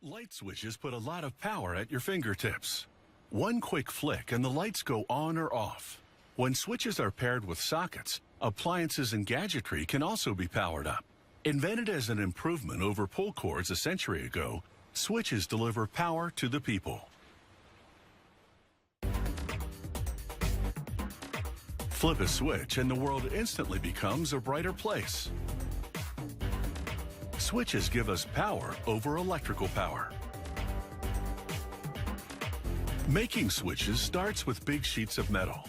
Light switches put a lot of power at your fingertips. One quick flick and the lights go on or off. When switches are paired with sockets, appliances and gadgetry can also be powered up. Invented as an improvement over pull cords a century ago, switches deliver power to the people. Flip a switch and the world instantly becomes a brighter place. Switches give us power over electrical power. Making switches starts with big sheets of metal.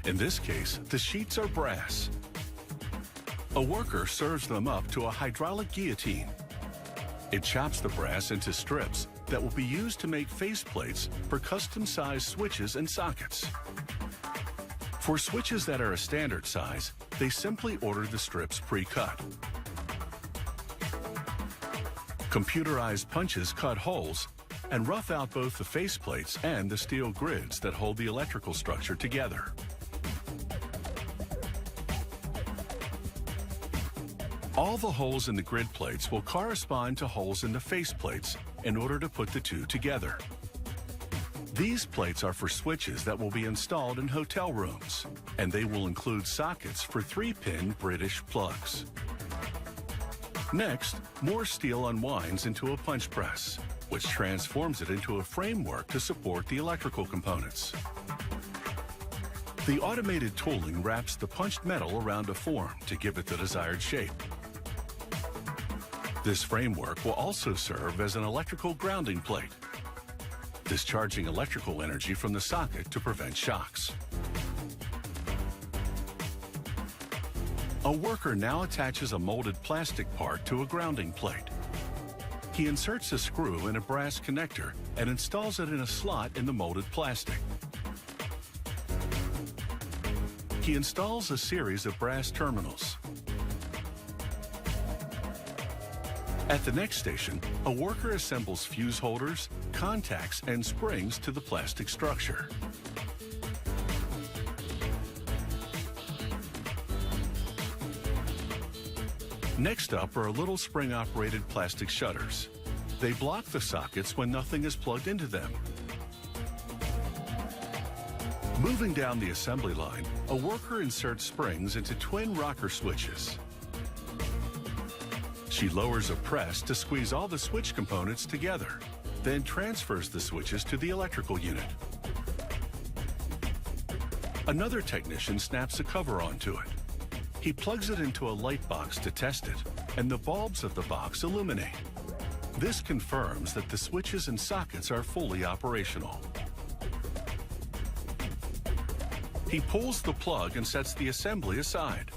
In this case, the sheets are brass. A worker serves them up to a hydraulic guillotine. It chops the brass into strips that will be used to make faceplates for custom-sized switches and sockets. For switches that are a standard size, they simply order the strips pre-cut. Computerized punches cut holes and rough out both the faceplates and the steel grids that hold the electrical structure together. All the holes in the grid plates will correspond to holes in the faceplates in order to put the two together. These plates are for switches that will be installed in hotel rooms, and they will include sockets for 3-pin British plugs. Next, more steel unwinds into a punch press, which transforms it into a framework to support the electrical components. The automated tooling wraps the punched metal around a form to give it the desired shape. This framework will also serve as an electrical grounding plate, discharging electrical energy from the socket to prevent shocks. A worker now attaches a molded plastic part to a grounding plate. He inserts a screw in a brass connector and installs it in a slot in the molded plastic. He installs a series of brass terminals. At the next station, a worker assembles fuse holders, contacts, and springs to the plastic structure. Next up are little spring-operated plastic shutters. They block the sockets when nothing is plugged into them. Moving down the assembly line, a worker inserts springs into twin rocker switches. She lowers a press to squeeze all the switch components together, then transfers the switches to the electrical unit. Another technician snaps a cover onto it. He plugs it into a light box to test it, and the bulbs of the box illuminate. This confirms that the switches and sockets are fully operational. He pulls the plug and sets the assembly aside.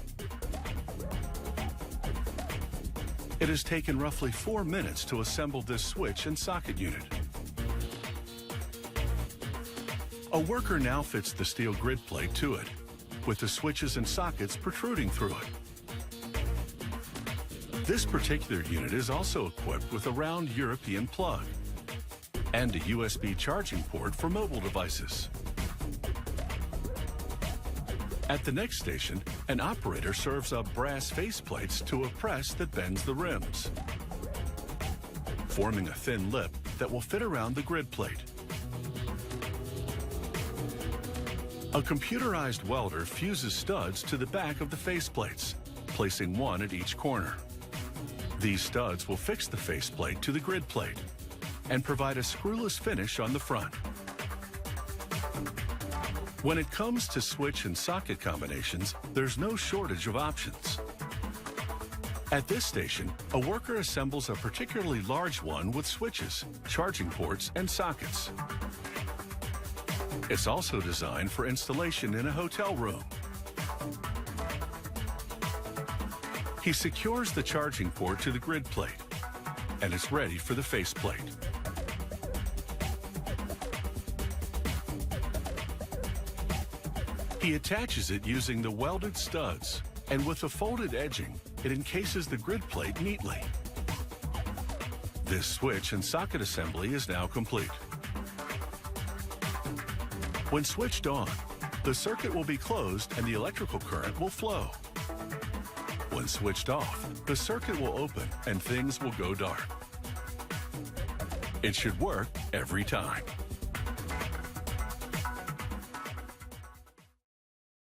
It has taken roughly 4 minutes to assemble this switch and socket unit. A worker now fits the steel grid plate to it, with the switches and sockets protruding through it. This particular unit is also equipped with a round European plug and a USB charging port for mobile devices. At the next station, an operator serves up brass faceplates to a press that bends the rims, forming a thin lip that will fit around the grid plate. A computerized welder fuses studs to the back of the faceplates, placing one at each corner. These studs will fix the faceplate to the grid plate and provide a screwless finish on the front. When it comes to switch and socket combinations, there's no shortage of options. At this station, a worker assembles a particularly large one with switches, charging ports, and sockets. It's also designed for installation in a hotel room. He secures the charging port to the grid plate, and it's ready for the faceplate. He attaches it using the welded studs, and with the folded edging, it encases the grid plate neatly. This switch and socket assembly is now complete. When switched on, the circuit will be closed and the electrical current will flow. When switched off, the circuit will open and things will go dark. It should work every time.